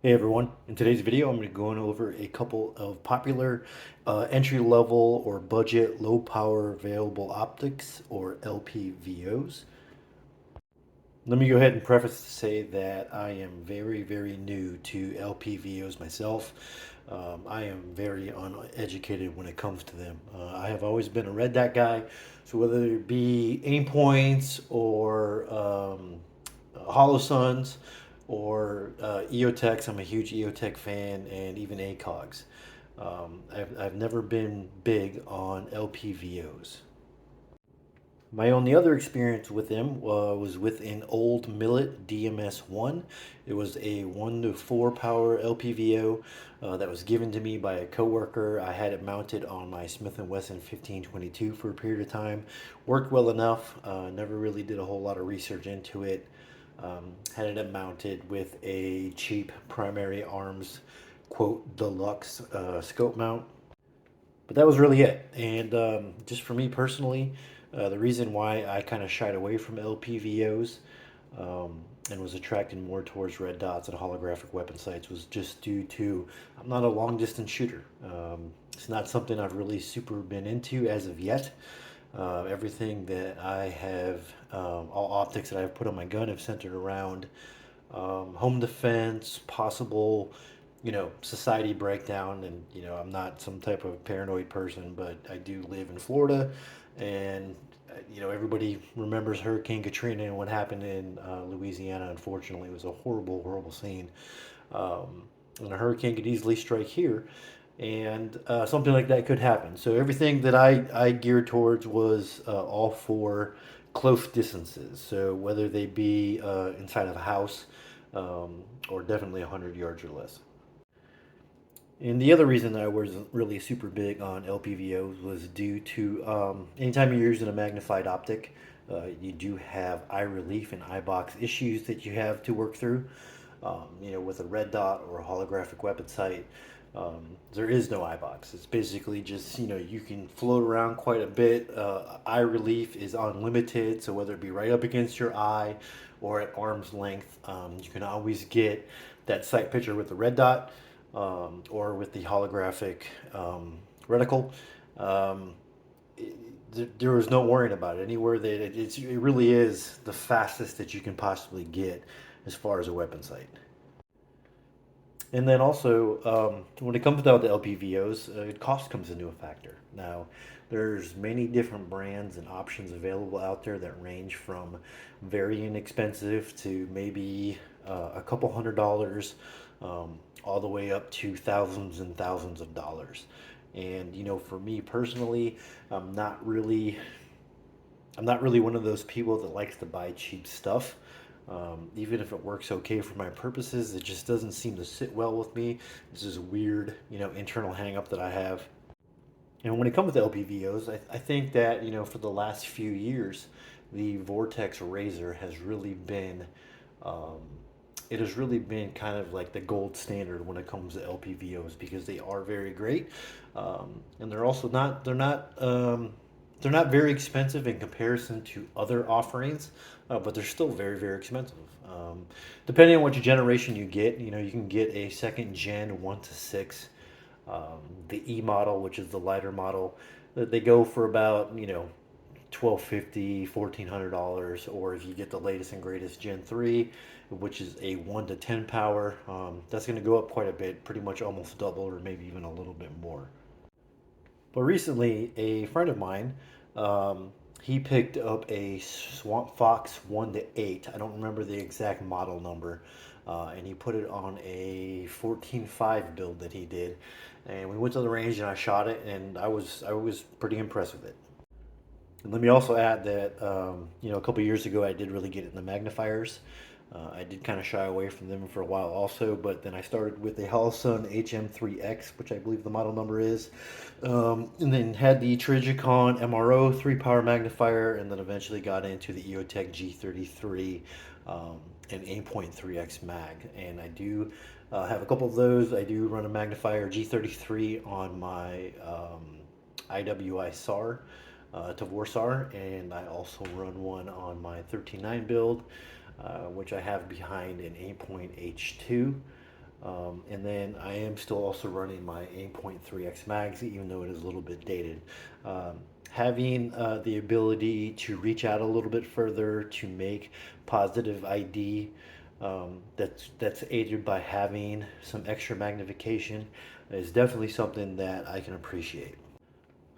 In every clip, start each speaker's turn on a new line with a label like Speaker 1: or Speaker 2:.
Speaker 1: Hey everyone, in today's video I'm going to go over a couple of popular entry-level or budget low power available optics or LPVOs. Let me go ahead and preface to say that I am very new to LPVOs myself. I am very uneducated when it comes to them. I have always been a red dot guy, so whether it be aim points or Holosuns or EOTechs, I'm a huge EOTech fan, and even ACOGs. I've never been big on LPVOs. My only other experience with them was with an old Millet DMS-1. It was a 1 to 4 power LPVO that was given to me by a coworker. I had it mounted on my Smith & Wesson 1522 for a period of time. Worked well enough, never really did a whole lot of research into it. Had it mounted with a cheap Primary Arms, quote, deluxe scope mount. But that was really it. And just for me personally, the reason why I kind of shied away from LPVOs and was attracted more towards red dots and holographic weapon sights was just due to I'm not a long distance shooter. It's not something I've really super been into as of yet. Everything that I have, all optics that I've put on my gun have centered around home defense, possible, society breakdown. And, I'm not some type of paranoid person, but I do live in Florida. And, everybody remembers Hurricane Katrina and what happened in Louisiana. Unfortunately, it was a horrible scene. And a hurricane could easily strike here. And something like that could happen. So everything that I geared towards was all for close distances. So whether they be inside of a house or definitely 100 yards or less. And the other reason that I wasn't really super big on LPVOs was due to anytime you're using a magnified optic, you do have eye relief and eye box issues that you have to work through. With a red dot or a holographic weapon sight, there is no eye box. It's basically just, you can float around quite a bit. Eye relief is unlimited, so whether it be right up against your eye or at arm's length, you can always get that sight picture with the red dot or with the holographic reticle. Um, there was no worrying about it. Anywhere that it really is the fastest that you can possibly get as far as a weapon sight. And then also, when it comes down to LPVOs, cost comes into a factor. Now, there's many different brands and options available out there that range from very inexpensive to maybe a couple $100s, all the way up to thousands and thousands of dollars. And for me personally, I'm not really I'm not really one of those people that likes to buy cheap stuff. Even if it works okay for my purposes, it just doesn't seem to sit well with me. This is a weird, internal hang up that I have. And when it comes to LPVOs, I think that, for the last few years, the Vortex Razor has really been, um, it has really been kind of like the gold standard when it comes to LPVOs because they are very great. And they're also not, they're not very expensive in comparison to other offerings, but they're still very expensive. Depending on what generation you get, you can get a second gen 1 to 6, the E model, which is the lighter model. They go for about 1250, $1,400, or if you get the latest and greatest Gen 3, which is a 1 to 10 power, that's going to go up quite a bit, pretty much almost double or maybe even a little bit more. But recently, a friend of mine, he picked up a Swamp Fox 1 to 8. I don't remember the exact model number. And he put it on a 14.5 build that he did. And we went to the range and I shot it, and I was pretty impressed with it. And let me also add that a couple years ago I did really get into magnifiers. I did kind of shy away from them for a while also, but then I started with the Holosun HM3X, which I believe the model number is, and then had the Trigicon MRO 3 power magnifier, and then eventually got into the EOTech G33 and 8.3X mag. And I do have a couple of those. I do run a magnifier G33 on my IWI SAR to Vorsar, and I also run one on my 13.9 build, which I have behind an 8.H2. And then I am still also running my 8.3x mags, even though it is a little bit dated. Having the ability to reach out a little bit further to make positive ID, that's aided by having some extra magnification, is definitely something that I can appreciate.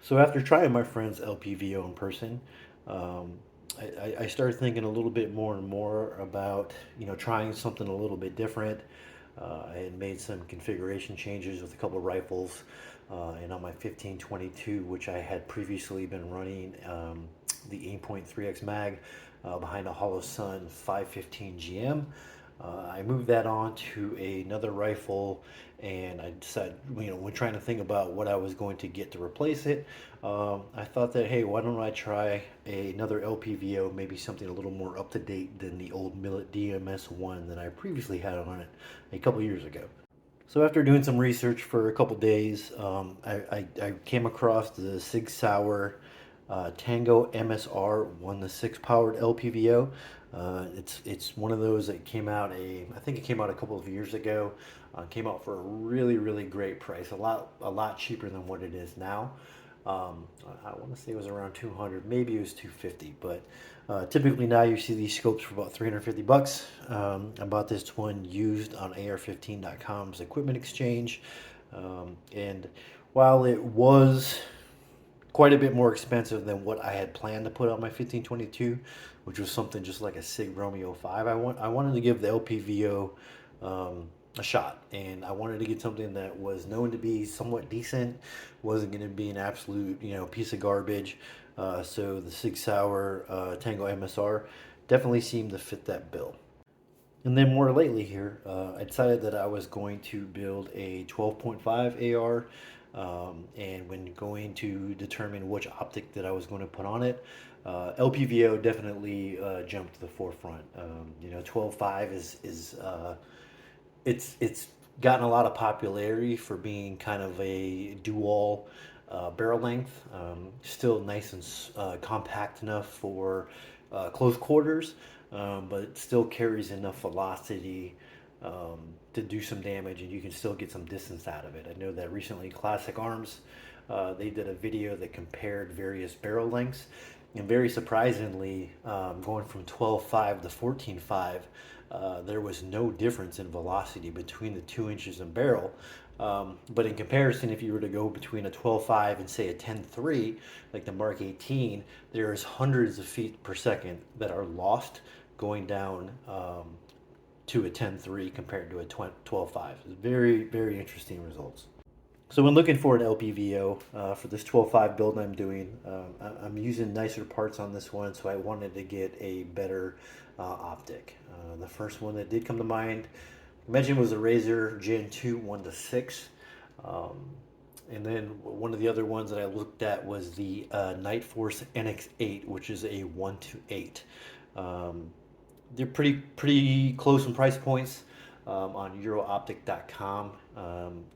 Speaker 1: So after trying my friend's LPVO in person, um, I started thinking a little bit more and more about, trying something a little bit different. I had made some configuration changes with a couple of rifles, and on my 1522, which I had previously been running the 8.3x mag behind a Hollow Sun 515 GM. I moved that on to another rifle, and I decided, when trying to think about what I was going to get to replace it, I thought that, hey, why don't I try another LPVO, maybe something a little more up to date than the old Millet DMS1 that I previously had on it a couple years ago. So after doing some research for a couple days, I came across the Sig Sauer Tango MSR 1-6 powered LPVO. It's one of those that came out I think it came out a couple of years ago. Came out for a really great price, a lot cheaper than what it is now. I want to say it was around 200, maybe it was 250, but typically now you see these scopes for about 350 bucks. I bought this one used on AR15.com's equipment exchange, and while it was quite a bit more expensive than what I had planned to put on my 1522, which was something just like a Sig Romeo 5. I wanted to give the LPVO a shot, and I wanted to get something that was known to be somewhat decent, wasn't going to be an absolute piece of garbage. So the Sig Sauer Tango MSR definitely seemed to fit that bill. And then more lately here, I decided that I was going to build a 12.5 AR, and when going to determine which optic that I was going to put on it, LPVO definitely jumped to the forefront. 12.5 it's gotten a lot of popularity for being kind of a dual barrel length. Still nice and compact enough for close quarters, but it still carries enough velocity to do some damage, and you can still get some distance out of it. I know that recently Classic Arms, they did a video that compared various barrel lengths, and very surprisingly, going from 12.5 to 14.5, there was no difference in velocity between the 2 inches in barrel. But in comparison, if you were to go between a 12.5 and say a 10.3, like the Mark 18, there's hundreds of feet per second that are lost going down to a 10.3 compared to a 12.5. It's very interesting results. So when looking for an LPVO for this 12.5 build I'm doing, I'm using nicer parts on this one, so I wanted to get a better optic. The first one that did come to mind, I mentioned, was the Razor Gen 2 1-6. And then one of the other ones that I looked at was the Night Force NX8, which is a 1-8. They're pretty close in price points. On eurooptic.com,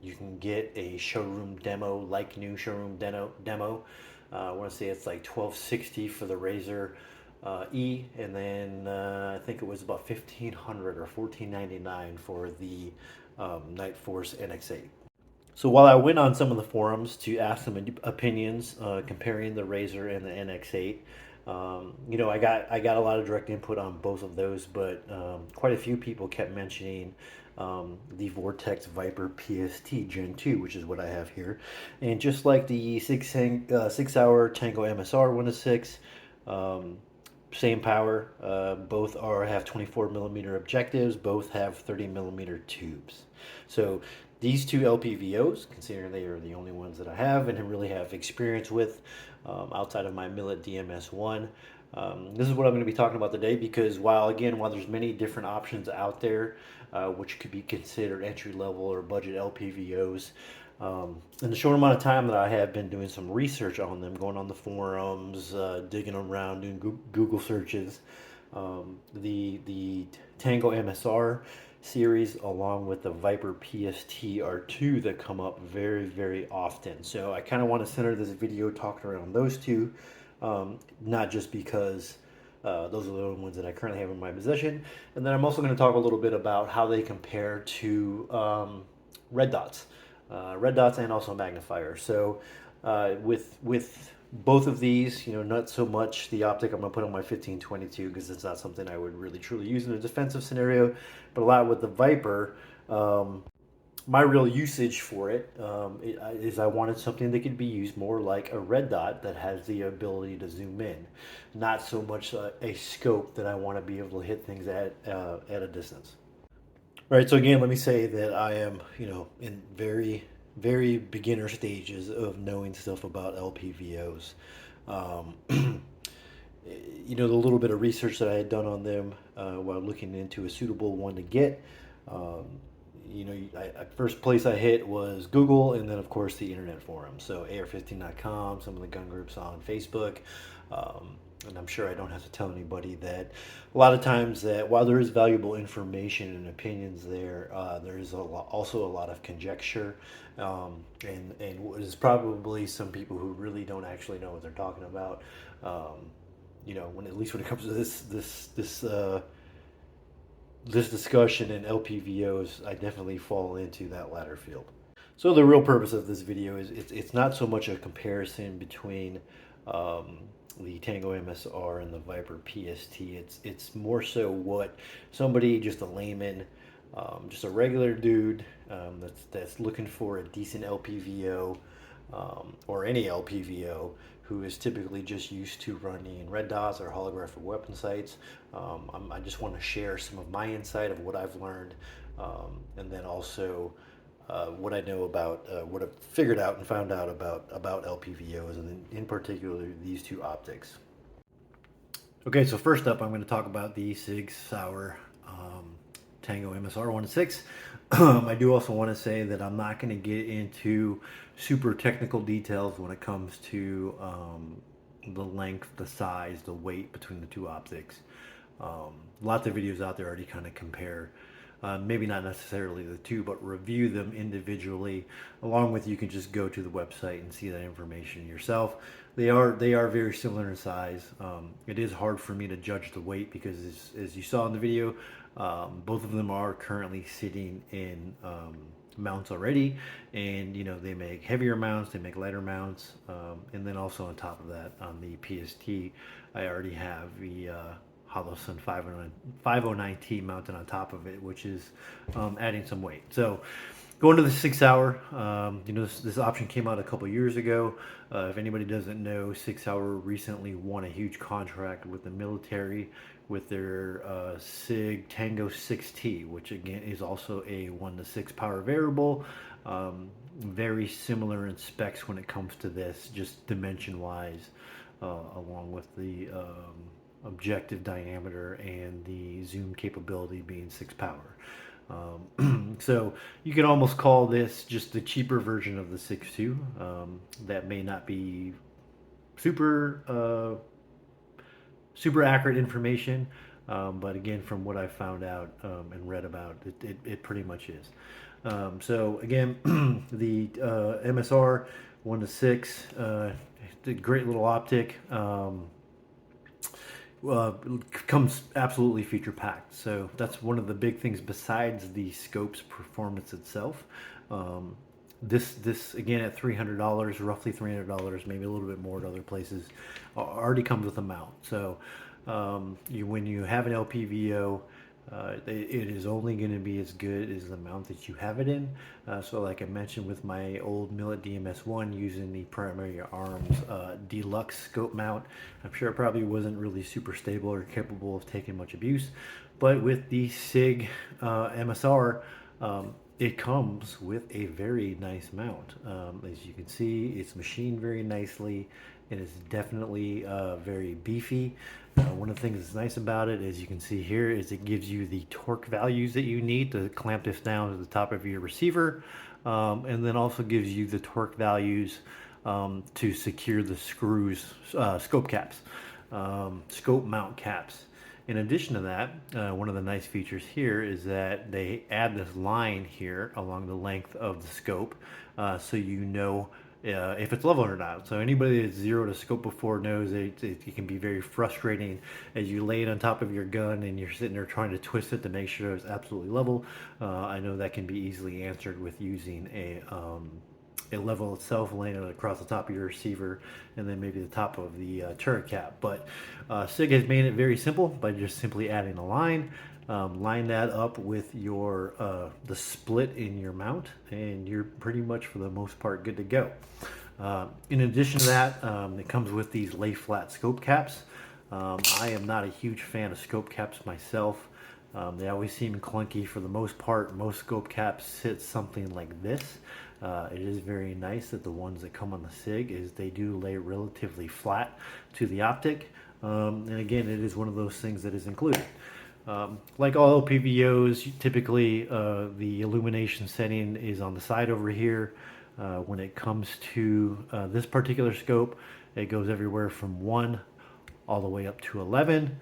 Speaker 1: you can get a showroom demo, like new showroom demo. I want to say it's like $1260 for the Razor E, and then I think it was about $1,500 or $1,499 for the Night Force NX8. So while I went on some of the forums to ask some opinions comparing the Razor and the NX8, I got a lot of direct input on both of those, but quite a few people kept mentioning the Vortex Viper PST Gen 2, which is what I have here. And just like the Sig Sauer Tango MSR 1-6, same power, both have 24 millimeter objectives, both have 30 millimeter tubes. So these two LPVOs, considering they are the only ones that I have and really have experience with outside of my Millet DMS1, this is what I'm going to be talking about today, because while there's many different options out there which could be considered entry level or budget LPVOs, in the short amount of time that I have been doing some research on them, going on the forums, digging around, doing Google searches, the Tango MSR series along with the Viper PST are two that come up very often. So I kind of want to center this video talking around those two, not just because Those are the only ones that I currently have in my possession. And then I'm also going to talk a little bit about how they compare to red dots, and also magnifiers. So with both of these, not so much the optic I'm going to put on my 1522 because it's not something I would really truly use in a defensive scenario, but a lot with the Viper. My real usage for it, is I wanted something that could be used more like a red dot that has the ability to zoom in, not so much a scope that I want to be able to hit things at a distance. All right, so again, let me say that I am, in very, very beginner stages of knowing stuff about LPVOs. Um, the little bit of research that I had done on them while looking into a suitable one to get. Um, first place I hit was Google, and then of course the internet forums. So AR15.com, some of the gun groups on Facebook. And I'm sure I don't have to tell anybody that a lot of times that while there is valuable information and opinions there, there is also a lot of conjecture, and what is probably some people who really don't actually know what they're talking about. When at least when it comes to this discussion in LPVOs, I definitely fall into that latter field. So the real purpose of this video is it's not so much a comparison between the Tango MSR and the Viper PST. It's more so what somebody, just a layman, just a regular dude, that's looking for a decent LPVO, or any LPVO, who is typically just used to running red dots or holographic weapon sights. I just want to share some of my insight of what I've learned, and then also what I know about, what I've figured out and found out about LPVOs, and in particular these two optics. Okay, so first up, I'm going to talk about the Sig Sauer Tango MSR 1-6. I do also want to say that I'm not going to get into super technical details when it comes to the length, the size, the weight between the two optics. Lots of videos out there already kind of compare, maybe not necessarily the two, but review them individually. Along with, you can just go to the website and see that information yourself. They are very similar in size. It is hard for me to judge the weight because, as you saw in the video, both of them are currently sitting in mounts already, and they make heavier mounts, they make lighter mounts, and then also on top of that, on the PST, I already have the Holosun 509T mounted on top of it, which is adding some weight. So going to the Sig Sauer, this option came out a couple years ago. If anybody doesn't know, Sig Sauer recently won a huge contract with the military with their Sig Tango 6T, which again is also a 1-6 power variable. Very similar in specs when it comes to this, just dimension wise, along with the objective diameter and the zoom capability being 6 power. So you could almost call this just the cheaper version of the 6.2. That may not be super accurate information, but again, from what I found out and read about, it pretty much is. So again, the MSR 1-6, the great little optic. Comes absolutely feature packed. So that's one of the big things besides the scope's performance itself. This again at $300, roughly $300, maybe a little bit more at other places, already comes with a mount. So when you have an LPVO, it is only going to be as good as the mount that you have it in. So like I mentioned with my old Millet DMS1 using the Primary Arms Deluxe scope mount, I'm sure it probably wasn't really super stable or capable of taking much abuse. But with the Sig MSR, it comes with a very nice mount. As you can see, it's machined very nicely. It is definitely very beefy. One of the things that's nice about it, as you can see here, is it gives you the torque values that you need to clamp this down to the top of your receiver, and then also gives you the torque values to secure the screws, scope caps, scope mount caps. In addition to that, one of the nice features here is that they add this line here along the length of the scope, so you know if it's level or not. So anybody that's zeroed a scope before knows it can be very frustrating as you lay it on top of your gun and you're sitting there trying to twist it to make sure it's absolutely level. I know that can be easily answered with using a level itself, laying it across the top of your receiver, and then maybe the top of the turret cap. But Sig has made it very simple by just simply adding a line. Line that up with your the split in your mount, and you're pretty much for the most part good to go. In addition to that, it comes with these lay flat scope caps. I am not a huge fan of scope caps myself. They always seem clunky for the most part. Most scope caps sit something like this. It is very nice that the ones that come on the Sig is they do lay relatively flat to the optic. And again, it is one of those things that is included. Like all LPVOs, typically the illumination setting is on the side over here. When it comes to this particular scope, it goes everywhere from 1 all the way up to 11.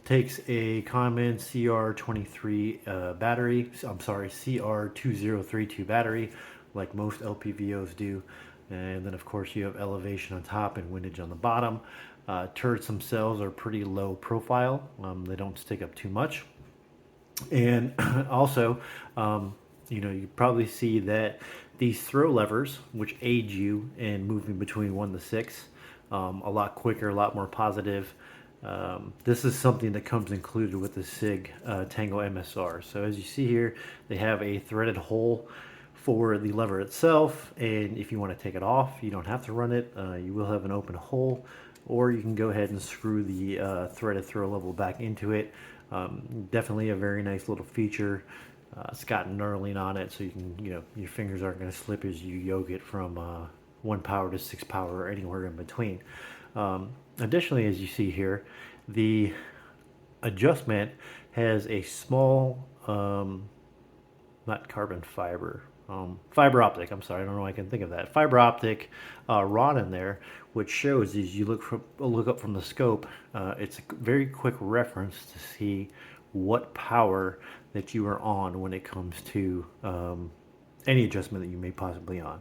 Speaker 1: Takes a common CR23 battery, I'm sorry, CR2032 battery, like most LPVOs do. And then of course you have elevation on top and windage on the bottom. Turrets themselves are pretty low profile. They don't stick up too much. And also, you probably see that these throw levers, which aid you in moving between 1 to 6, a lot quicker, a lot more positive. This is something that comes included with the Sig Tango MSR. So as you see here, they have a threaded hole for the lever itself, and if you want to take it off, you don't have to run it. You will have an open hole, or you can go ahead and screw the threaded throw level back into it. Definitely a very nice little feature. It's got knurling on it, so you can, your fingers aren't going to slip as you yoke it from 1 power to 6 power or anywhere in between. Additionally, as you see here, the adjustment has a small, not carbon fiber, fiber optic, I'm sorry, I don't know why I can think of that. Fiber optic rod in there, which shows as you look up from the scope, it's a very quick reference to see what power that you are on when it comes to any adjustment that you may possibly on.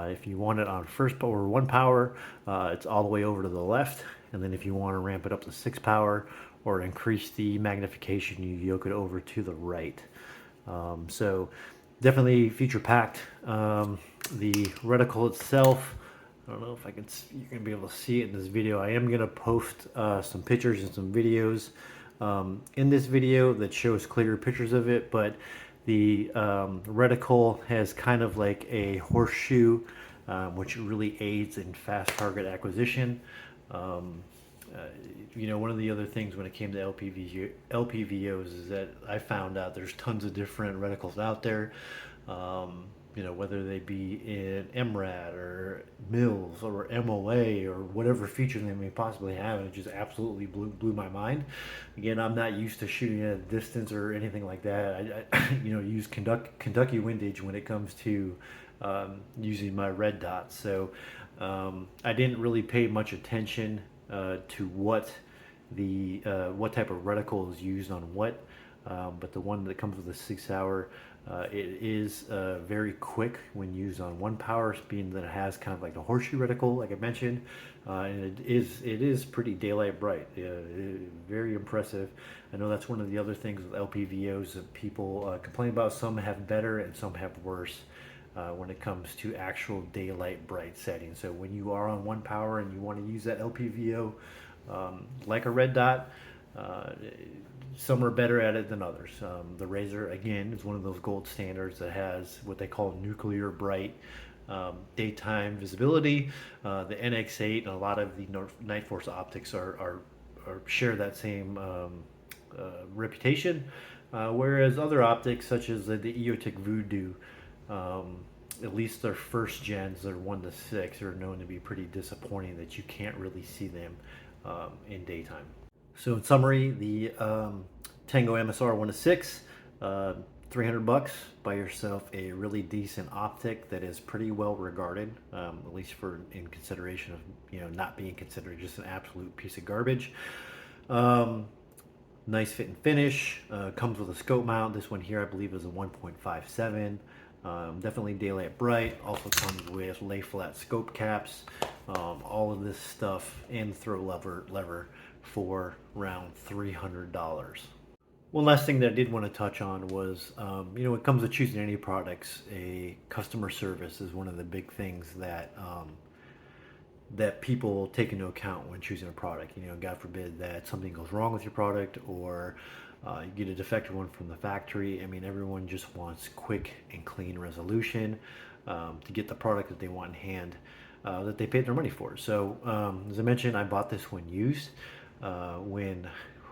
Speaker 1: If you want it on first power, 1 power, it's all the way over to the left. And then if you want to ramp it up to 6 power or increase the magnification, you yoke it over to the right. So definitely feature packed. The reticle itself, I don't know if you're going to be able to see it in this video. I am going to post some pictures and some videos in this video that shows clearer pictures of it, but the reticle has kind of like a horseshoe, which really aids in fast target acquisition. One of the other things when it came to LPVOs is that I found out there's tons of different reticles out there. Whether they be in MRAD or MILS or MOA or whatever feature they may possibly have, and it just absolutely blew my mind. Again, I'm not used to shooting at a distance or anything like that. I use Kentucky windage when it comes to using my red dots. So I didn't really pay much attention to what type of reticle is used on what. But the one that comes with the Sig Sauer, it is very quick when used on 1 power, being that it has kind of like a horseshoe reticle, like I mentioned, and it is pretty daylight bright. Very impressive. I know that's one of the other things with LPVOs that people complain about. Some have better and some have worse when it comes to actual daylight bright settings. So when you are on 1 power and you want to use that LPVO like a red dot, some are better at it than others. The Razor, again, is one of those gold standards that has what they call nuclear bright daytime visibility. The NX8 and a lot of the Night Force optics are share that same reputation, whereas other optics such as the EOTech Voodoo, at least their first gens, their 1 to 6, are known to be pretty disappointing that you can't really see them in daytime. So in summary, the Tango MSR 1 to 6, $300, buy yourself a really decent optic that is pretty well regarded, at least in consideration of not being considered just an absolute piece of garbage. Nice fit and finish. Comes with a scope mount. This one here I believe is a 1.57. Definitely daylight bright. Also comes with lay flat scope caps. All of this stuff and throw lever for around $300. One last thing that I did want to touch on was, when it comes to choosing any products, a customer service is one of the big things that people take into account when choosing a product. God forbid that something goes wrong with your product, or you get a defective one from the factory. I mean, everyone just wants quick and clean resolution to get the product that they want in hand, that they paid their money for. So, as I mentioned, I bought this one used.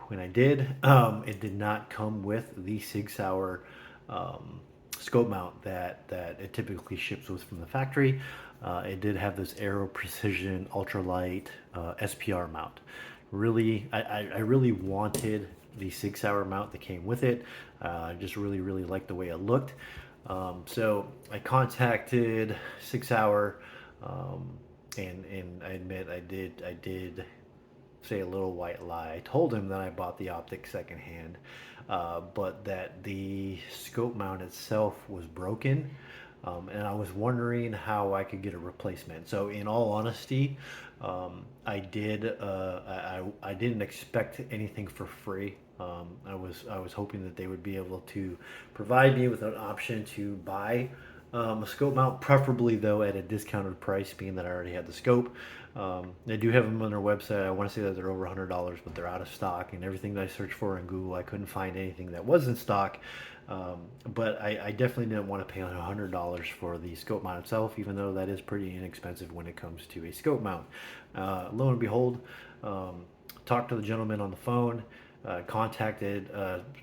Speaker 1: When I did, it did not come with the Sig Sauer scope mount that it typically ships with from the factory. It did have this Aero Precision Ultralight SPR mount. Really, I really wanted the Sig Sauer mount that came with it. I just really liked the way it looked. So I contacted Sig Sauer, and I admit I did say a little white lie. I told him that I bought the optic secondhand, but that the scope mount itself was broken, and I was wondering how I could get a replacement. So, in all honesty, I did. I didn't expect anything for free. I was hoping that they would be able to provide me with an option to buy a scope mount, preferably though at a discounted price, being that I already had the scope. They do have them on their website. I want to say that they're over $100, but they're out of stock. And everything that I searched for in Google, I couldn't find anything that was in stock. But I definitely didn't want to pay $100 for the scope mount itself, even though that is pretty inexpensive when it comes to a scope mount. Lo and behold, talked to the gentleman on the phone. Contacted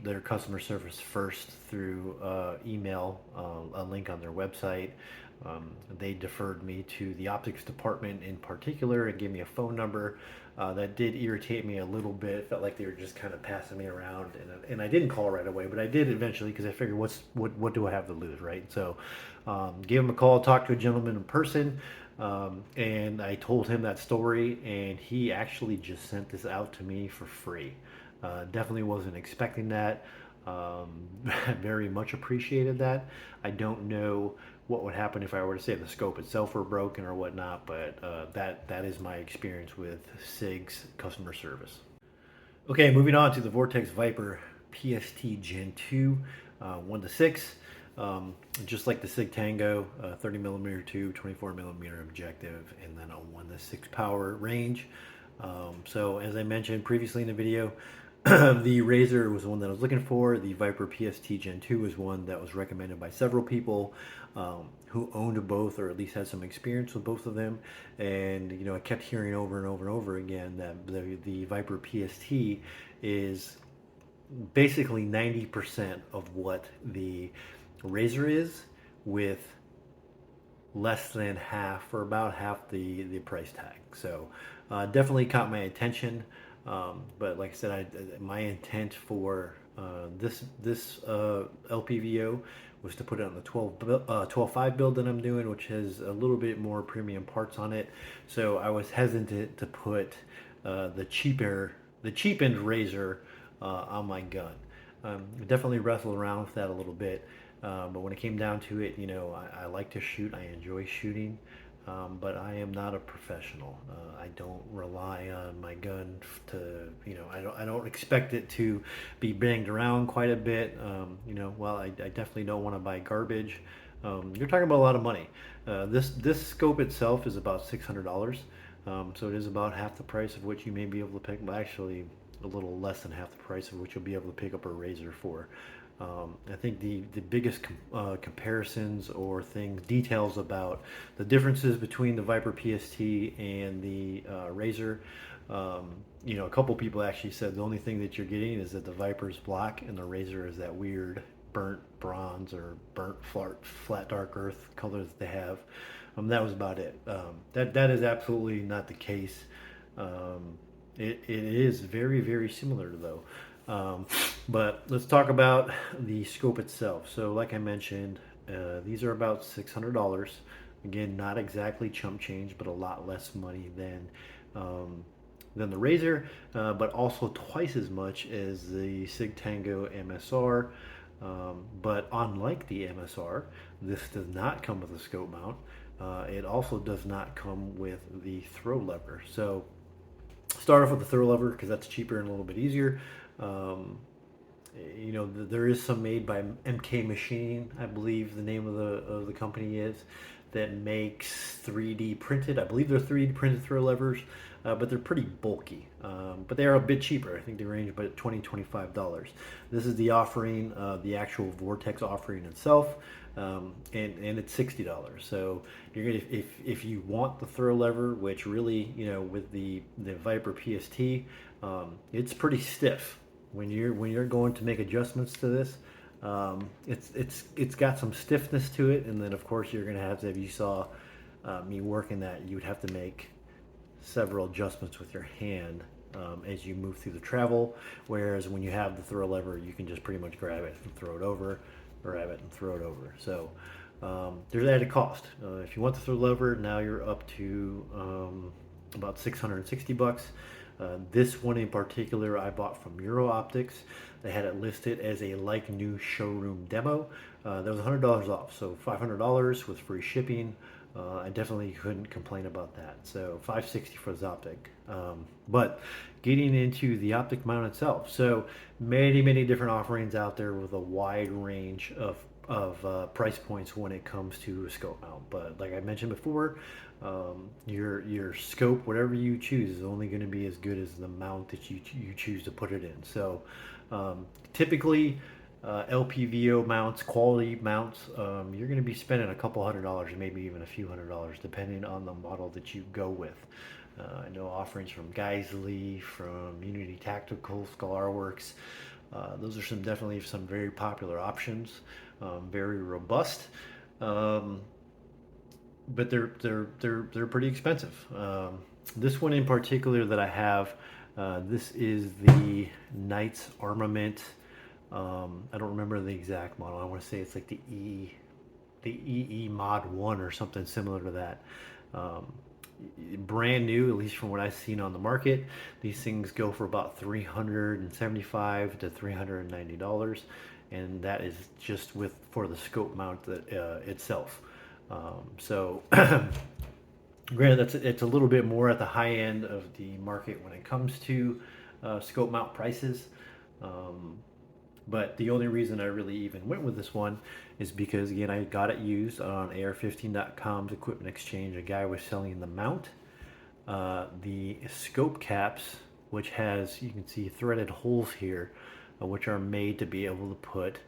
Speaker 1: their customer service first through email, a link on their website. They deferred me to the optics department in particular and gave me a phone number. That did irritate me a little bit. It felt like they were just kind of passing me around, and I didn't call right away, but I did eventually, because I figured, what do I have to lose, right? So gave him a call, talked to a gentleman in person, and I told him that story, and he actually just sent this out to me for free. Definitely wasn't expecting that. Very much appreciated that. I don't know what would happen if I were to say the scope itself were broken or whatnot, but that is my experience with Sig's customer service. Okay, moving on to the Vortex Viper PST Gen 2, 1 to 6. Just like the Sig Tango, 30 millimeter tube, 24 millimeter objective, and then a 1 to 6 power range. So as I mentioned previously in the video, the Razor was the one that I was looking for. The Viper PST Gen 2 was one that was recommended by several people who owned both, or at least had some experience with both of them. And I kept hearing over and over and over again that the Viper PST is basically 90% of what the Razor is, with less than half, or about half the price tag. So definitely caught my attention. But like I said, my intent for this LPVO was to put it on the 12.5 build that I'm doing, which has a little bit more premium parts on it. So I was hesitant to put the cheap-end Razor on my gun. Definitely wrestled around with that a little bit, but when it came down to it, I like to shoot. I enjoy shooting. But I am not a professional. I don't rely on my gun to, I don't expect it to be banged around quite a bit. Well, I definitely don't want to buy garbage. You're talking about a lot of money. This scope itself is about $600. So it is about half the price of what you may be able to pick, well, actually a little less than half the price of what you'll be able to pick up a Razor for. I think the biggest comparisons or details about the differences between the Viper PST and the Razor, a couple people actually said the only thing that you're getting is that the Viper is black and the Razor is that weird burnt bronze or burnt flat dark earth color that they have. That was about it. That is absolutely not the case. It is very similar though. But let's talk about the scope itself. So like I mentioned, these are about $600. Again, not exactly chump change, but a lot less money than the Razor, but also twice as much as the Sig Tango MSR. But unlike the MSR, this does not come with a scope mount. It also does not come with the throw lever. So start off with the throw lever because that's cheaper and a little bit easier. You know, there is some made by MK Machining, I believe the name of the company is, that makes 3D printed. I believe they're 3D printed throw levers, but they're pretty bulky. But they are a bit cheaper. I think they range about $20-$25. This is the offering, the actual Vortex offering itself, and it's $60. So you're gonna, if you want the throw lever, which really, you know, with the Viper PST, it's pretty stiff when you're going to make adjustments to this. It's got some stiffness to it, and then of course you're gonna have to, if you saw me working that, you would have to make several adjustments with your hand as you move through the travel. Whereas when you have the throw lever, you can just pretty much grab it and throw it over, grab it and throw it over. So there's added cost. If you want the throw lever, now you're up to about $660. This one in particular I bought from Euro Optics. They had it listed as a like new showroom demo. That was $100 off, so $500 with free shipping. I definitely couldn't complain about that. So $560 for this optic. But getting into the optic mount itself, so many different offerings out there with a wide range of price points when it comes to a scope mount. But like I mentioned before, your scope, whatever you choose, is only going to be as good as the mount that you choose to put it in. So typically LPVO mounts, quality mounts, you're going to be spending a couple $100, maybe even a few $100, depending on the model that you go with. I know offerings from Geisley, from Unity Tactical, Scholarworks. Those are definitely some very popular options, very robust, but they're pretty expensive. This one in particular that I have, this is the Knights Armament. I don't remember the exact model. I want to say it's like the EE Mod 1 or something similar to that. Brand new, at least from what I've seen on the market. These things go for about $375 to $390, and that is just for the scope mount itself. So granted, it's a little bit more at the high end of the market when it comes to scope mount prices. But the only reason I really even went with this one is because, again, I got it used on AR15.com's Equipment Exchange. A guy was selling the mount, the scope caps, which has, you can see threaded holes here, which are made to be able to put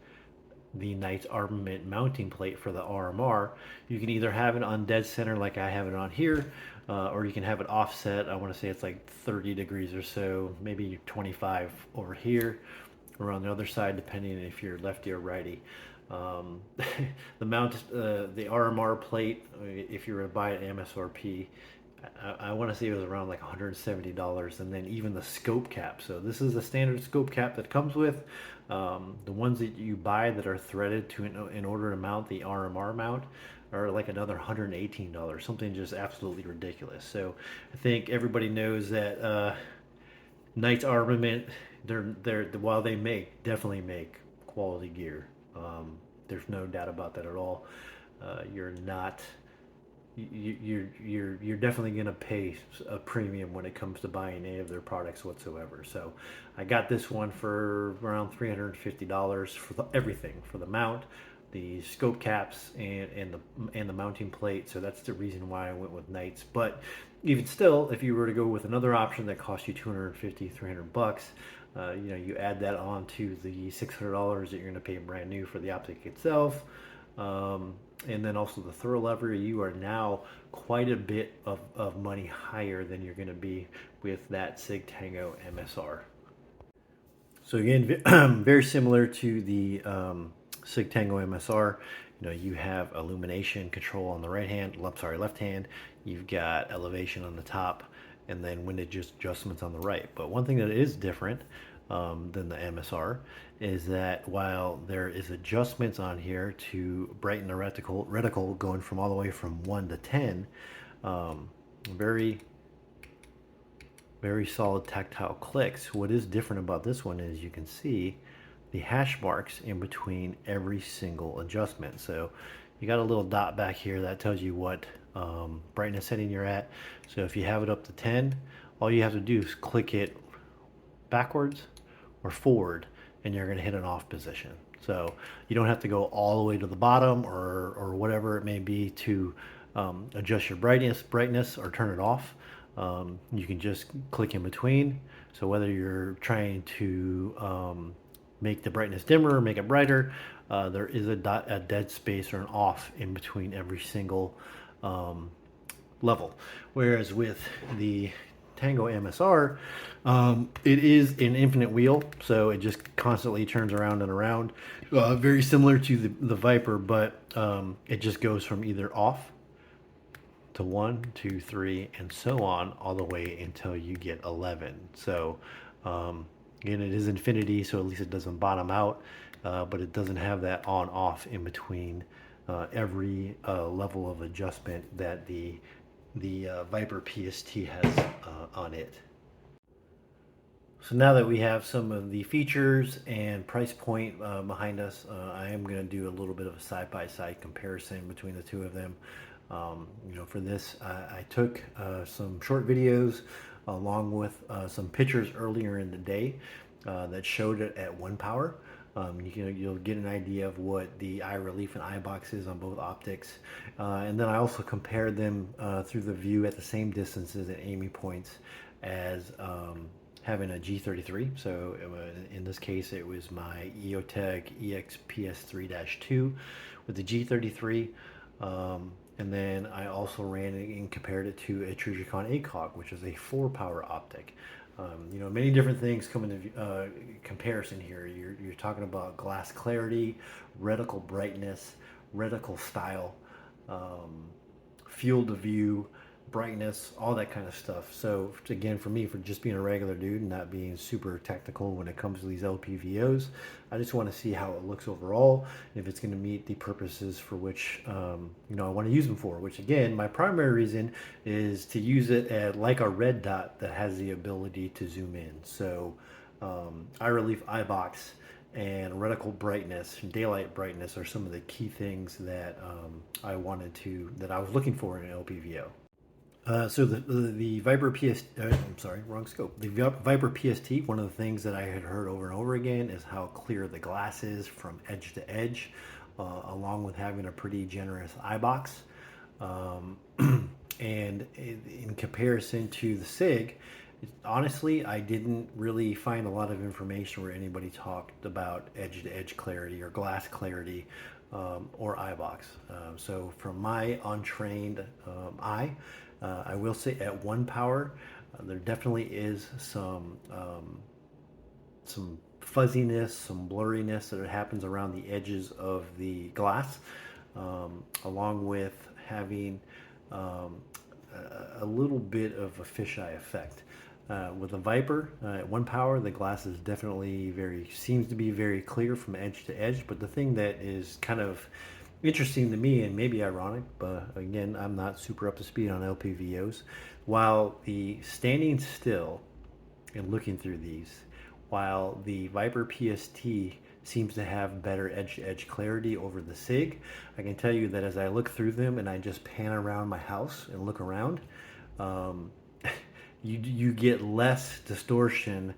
Speaker 1: the Knights Armament mounting plate for the RMR. You can either have it on dead center like I have it on here, or you can have it offset. I want to say it's like 30 degrees or so, maybe 25 over here, or on the other side, depending if you're lefty or righty. The mount, the RMR plate, if you were to buy it at MSRP, I want to say it was around like $170, and then even the scope cap. So this is a standard scope cap that comes with. The ones that you buy that are threaded in order to mount the RMR mount are like another $118, something just absolutely ridiculous. So I think everybody knows that Knights Armament, they're while they definitely make quality gear. There's no doubt about that at all. You're definitely going to pay a premium when it comes to buying any of their products whatsoever. So I got this one for around $350 for everything, for the mount, the scope caps, and the mounting plate. So that's the reason why I went with Knights. But even still, if you were to go with another option that cost you $250-$300, you know, you add that on to the $600 that you're going to pay brand new for the optic itself, and then also the throw lever, you are now quite a bit of money higher than you're going to be with that Sig Tango MSR. So again, very similar to the Sig Tango MSR. You know, you have illumination control on the left hand. You've got elevation on the top, and then windage adjustments on the right. But one thing that is different than the MSR is that while there is adjustments on here to brighten the reticle going from all the way from 1 to 10, very solid tactile clicks. What is different about this one is you can see the hash marks in between every single adjustment. So you got a little dot back here that tells you what brightness setting you're at. So if you have it up to 10, all you have to do is click it backwards or forward and you're going to hit an off position. So you don't have to go all the way to the bottom or whatever it may be to adjust your brightness or turn it off. You can just click in between. So whether you're trying to make the brightness dimmer or make it brighter, there is a dead space or an off in between every single level. Whereas with the Tango MSR, it is an infinite wheel, so it just constantly turns around and around. Very similar to the Viper, but it just goes from either off to 1, 2, 3, and so on, all the way until you get 11. So again, it is infinity, so at least it doesn't bottom out, but it doesn't have that on-off in between every level of adjustment that the Viper PST has on it. So now that we have some of the features and price point behind us, I am going to do a little bit of a side-by-side comparison between the two of them. For this, I took some short videos along with some pictures earlier in the day that showed it at 1 power. You'll get an idea of what the eye relief and eye box is on both optics. And then I also compared them through the view at the same distances and aiming points as having a G33. So in this case, it was my EOTech EXPS3-2 with the G33. And then I also ran it and compared it to a Trijicon ACOG, which is a 4-power optic. Many different things come into comparison here. You're talking about glass clarity, reticle brightness, reticle style, field of view, brightness, all that kind of stuff. So again, for me, for just being a regular dude and not being super technical when it comes to these LPVOs, I just want to see how it looks overall, if it's going to meet the purposes for which I want to use them for. Which again, my primary reason is to use it at like a red dot that has the ability to zoom in. So eye relief, eye box, and reticle brightness, daylight brightness are some of the key things that I was looking for in an LPVO. So the Viper PST, I'm sorry, wrong scope. The Viper PST, one of the things that I had heard over and over again is how clear the glass is from edge to edge, along with having a pretty generous eye box. And in comparison to the Sig, honestly, I didn't really find a lot of information where anybody talked about edge to edge clarity or glass clarity or eye box. So from my untrained eye, I will say at 1 power, there definitely is some fuzziness, some blurriness that happens around the edges of the glass, along with having a little bit of a fisheye effect. With the Viper, at 1 power, the glass is definitely seems to be very clear from edge to edge, but the thing that is kind of interesting to me, and maybe ironic, but again, I'm not super up to speed on LPVOs. While the standing still and looking through these, while the Viper PST seems to have better edge-to-edge clarity over the Sig, I can tell you that as I look through them and I just pan around my house and look around, you get less distortion,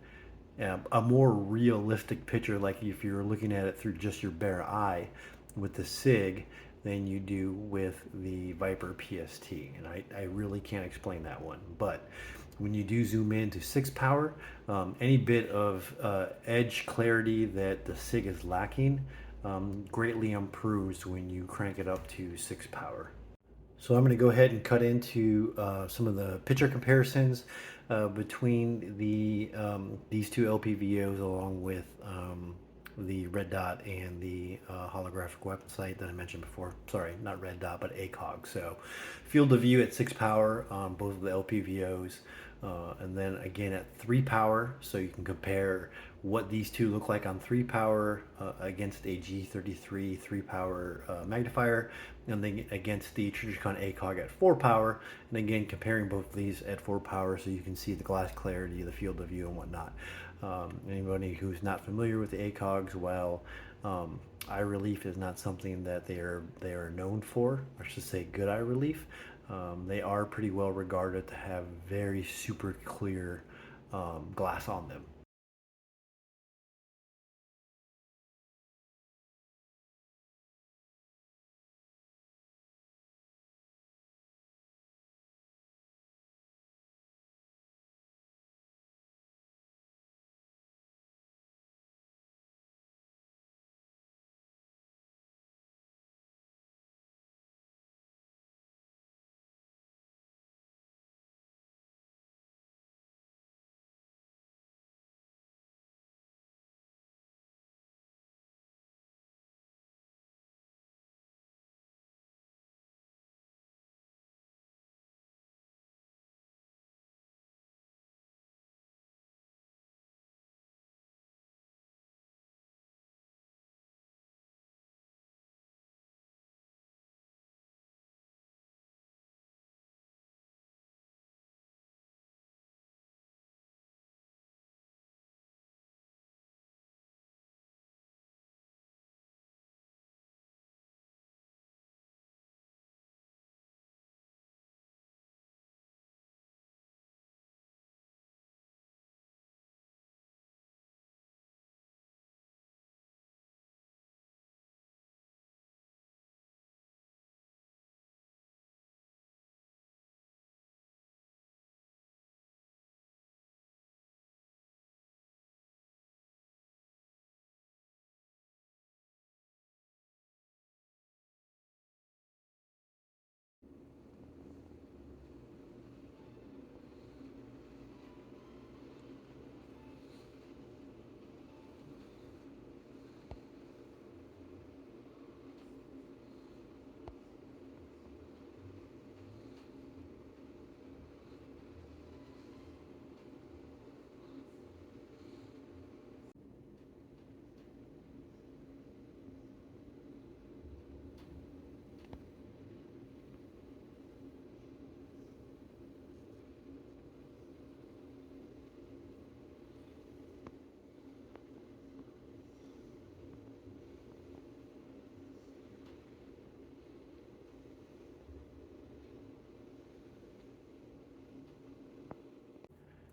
Speaker 1: a more realistic picture, like if you're looking at it through just your bare eye with the Sig than you do with the Viper PST. And I really can't explain that one. But when you do zoom in to 6 power, any bit of edge clarity that the Sig is lacking greatly improves when you crank it up to 6 power. So I'm going to go ahead and cut into some of the picture comparisons between these two LPVOs, along with the red dot and the holographic weapon sight that I mentioned before. Sorry, not red dot, but ACOG. So field of view at 6 power on both of the LPVOs, and then again at 3 power, so you can compare what these two look like on 3 power against a G33 3 power magnifier, and then against the Trijicon ACOG at 4 power, and again comparing both of these at 4 power so you can see the glass clarity, the field of view, and whatnot. Anybody who's not familiar with the ACOGs, well, eye relief is not something that they are known for, or I should say good eye relief. They are pretty well regarded to have very super clear glass on them.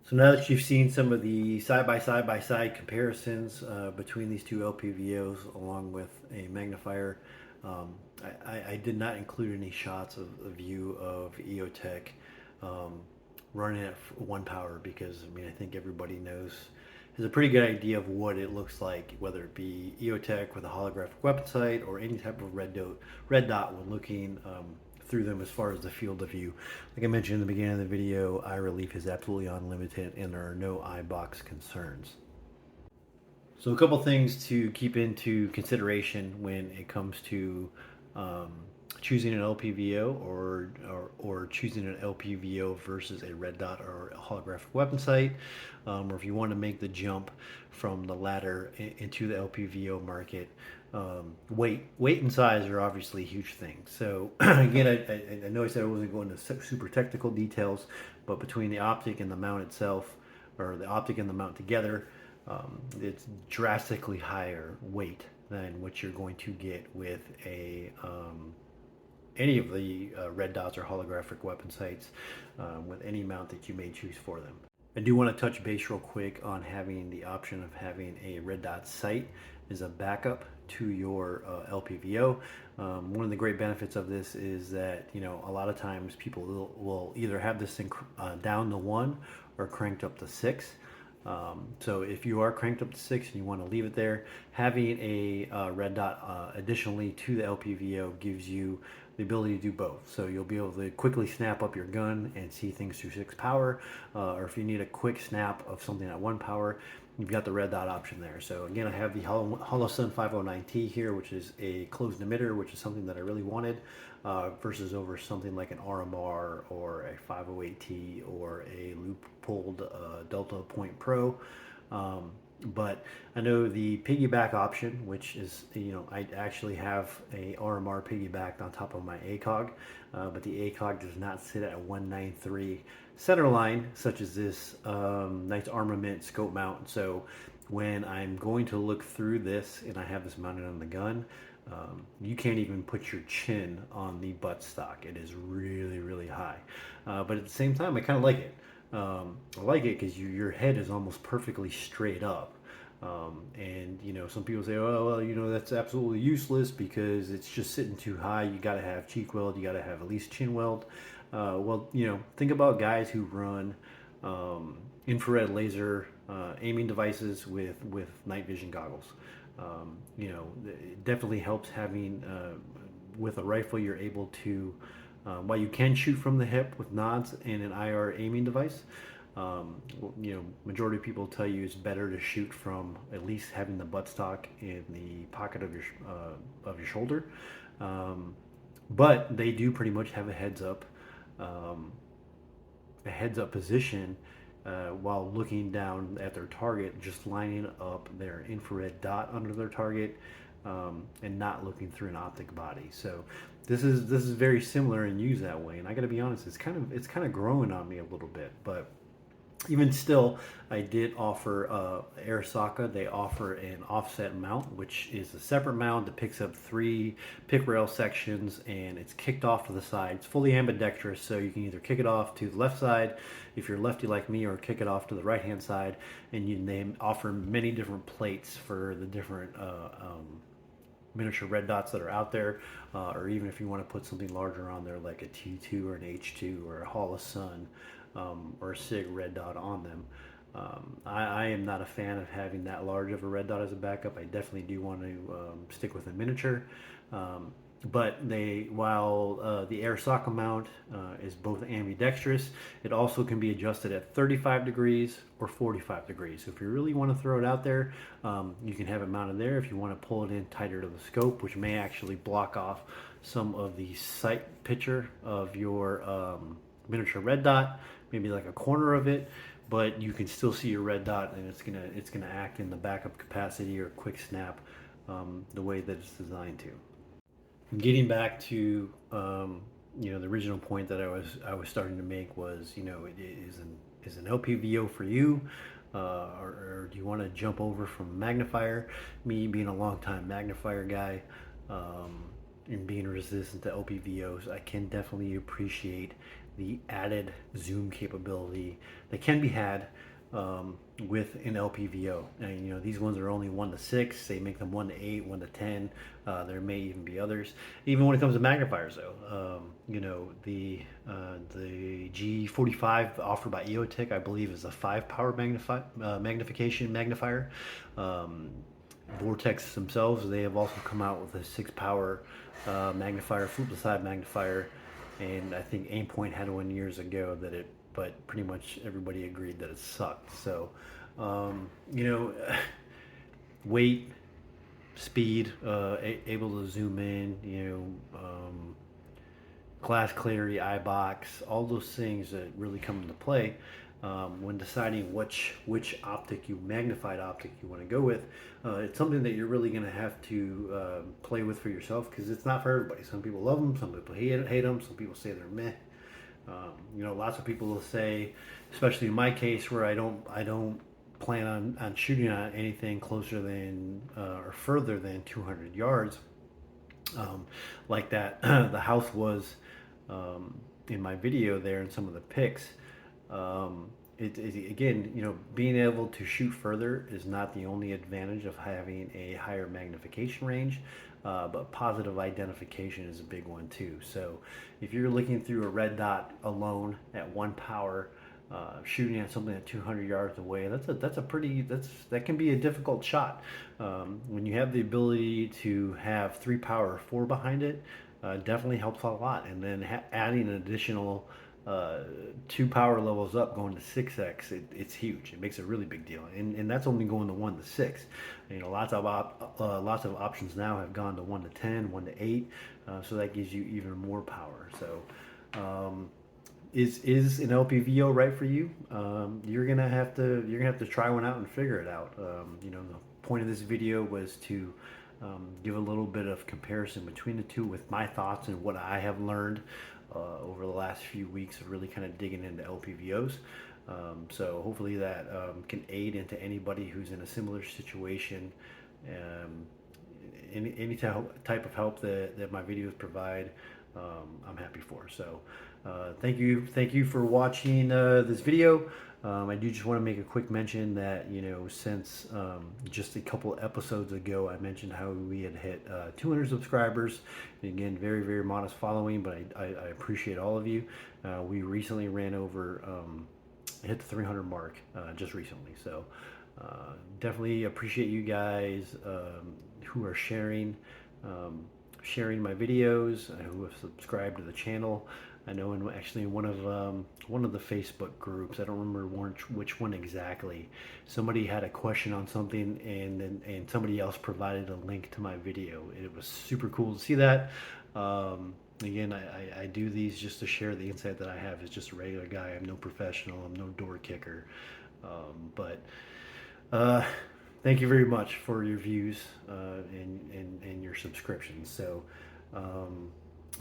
Speaker 1: So now that you've seen some of the side by side comparisons between these two LPVOs along with a magnifier, um, I did not include any shots of a view of EOTech um, running at 1 power because I mean I think everybody knows has a pretty good idea of what it looks like, whether it be EOTech with a holographic weapon sight or any type of red dot when looking through them as far as the field of view. Like I mentioned in the beginning of the video, eye relief is absolutely unlimited and there are no eye box concerns. So a couple things to keep into consideration when it comes to um, choosing an LPVO or choosing an LPVO versus a red dot or a holographic weapon sight, or if you want to make the jump from the latter into the LPVO market. Weight and size are obviously huge things. So again, I know I said I wasn't going into super technical details, but between the optic and the mount itself, or the optic and the mount together, it's drastically higher weight than what you're going to get with a any of the red dots or holographic weapon sights with any mount that you may choose for them. I do want to touch base real quick on having the option of having a red dot sight as a backup to your LPVO. One of the great benefits of this is that a lot of times people will either have this thing down to 1 or cranked up to 6. So if you are cranked up to 6 and you want to leave it there, having a red dot additionally to the LPVO gives you the ability to do both. So you'll be able to quickly snap up your gun and see things through 6 power, or if you need a quick snap of something at 1 power, you've got the red dot option there. So again, I have the Holosun 509T here, which is a closed emitter, which is something that I really wanted, versus over something like an RMR or a 508T or a loop pulled Delta Point Pro. But I know the piggyback option, which is, I actually have a RMR piggyback on top of my ACOG, but the ACOG does not sit at a 193 center line, such as this nice armament scope mount. So when I'm going to look through this and I have this mounted on the gun, you can't even put your chin on the buttstock. It is really, really high. But at the same time, I kind of like it. I like it because your head is almost perfectly straight up. And some people say, oh well, that's absolutely useless because it's just sitting too high. You got to have cheek weld. You got to have at least chin weld. Well, think about guys who run infrared laser aiming devices with night vision goggles. It definitely helps having with a rifle. You're able to, while you can shoot from the hip with nods and an IR aiming device, majority of people tell you it's better to shoot from at least having the buttstock in the pocket of your shoulder. But they do pretty much have a heads up position while looking down at their target, just lining up their infrared dot under their target, and not looking through an optic body. So this is very similar and used that way. And I got to be honest, it's kind of growing on me a little bit, but even still, I did offer Arisaka. They offer an offset mount, which is a separate mount that picks up 3 pick rail sections, and it's kicked off to the side. It's fully ambidextrous, so you can either kick it off to the left side if you're lefty like me, or kick it off to the right hand side. And they offer many different plates for the different miniature red dots that are out there, or even if you want to put something larger on there like a T2 or an H2 or a Hall of Sun, or a Sig red dot on them. I am not a fan of having that large of a red dot as a backup. I definitely do want to stick with a miniature. But while the Arisaka mount is both ambidextrous, it also can be adjusted at 35 degrees or 45 degrees. So if you really want to throw it out there, you can have it mounted there. If you want to pull it in tighter to the scope, which may actually block off some of the sight picture of your miniature red dot, maybe like a corner of it, but you can still see your red dot, and it's gonna act in the backup capacity or quick snap the way that it's designed to. Getting back to the original point that I was starting to make was, is an LPVO for you, or do you want to jump over from magnifier? Me being a longtime magnifier guy, and being resistant to LPVOs, I can definitely appreciate the added zoom capability that can be had with an LPVO. And these ones are only 1 to 6. They make them 1 to 8, 1 to 10. There may even be others. Even when it comes to magnifiers, though, the G45 offered by EOTech, I believe, is a 5-power magnification magnifier. Vortex themselves, they have also come out with a 6-power magnifier, flip-to-side magnifier. And I think Aimpoint had one years ago but pretty much everybody agreed that it sucked. So, weight, speed, able to zoom in, glass clarity, eye box, all those things that really come into play when deciding which magnified optic you want to go with. It's something that you're really going to have to play with for yourself, because it's not for everybody. Some people love them, some people hate them, some people say they're meh. Lots of people will say, especially in my case where I don't plan on shooting on anything closer than or further than 200 yards, like that the house was in my video there, and some of the pics. Again, being able to shoot further is not the only advantage of having a higher magnification range, but positive identification is a big one too. So if you're looking through a red dot alone at 1 power, shooting at something at 200 yards away, that can be a difficult shot. When you have the ability to have 3 power 4 behind it, definitely helps a lot. And then adding an additional 2 power levels up, going to 6x, it's huge. It makes a really big deal, and that's only going to 1 to 6. Lots of options now have gone to 1 to 10, 1 to 8, so that gives you even more power. So is an LPVO right for you? You're gonna have to try one out and figure it out. The point of this video was to give a little bit of comparison between the two with my thoughts and what I have learned over the last few weeks of really kind of digging into LPVOs. So hopefully that can aid into anybody who's in a similar situation. Um, any type of help that my videos provide, I'm happy for. So thank you for watching this video. I do just want to make a quick mention that, since just a couple episodes ago, I mentioned how we had hit 200 subscribers. And again, very, very modest following, but I appreciate all of you. We recently ran over, hit the 300 mark just recently. So definitely appreciate you guys who are sharing my videos, who have subscribed to the channel. I know in one of the Facebook groups, I don't remember which one exactly, somebody had a question on something, and somebody else provided a link to my video. It was super cool to see that. Again, I do these just to share the insight that I have as just a regular guy. I'm no professional. I'm no door kicker. But thank you very much for your views and your subscriptions. So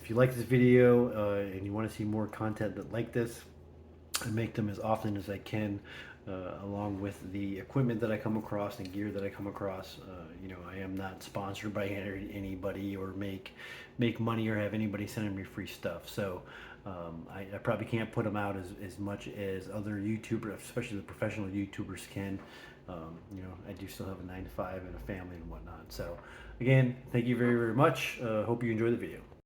Speaker 1: if you like this video and you want to see more content like this, I make them as often as I can, along with the equipment that I come across and gear that I come across. I am not sponsored by anybody or make money or have anybody sending me free stuff. So I probably can't put them out as much as other YouTubers, especially the professional YouTubers, can. I do still have a 9 to 5 and a family and whatnot. So again, thank you very, very much. Hope you enjoy the video.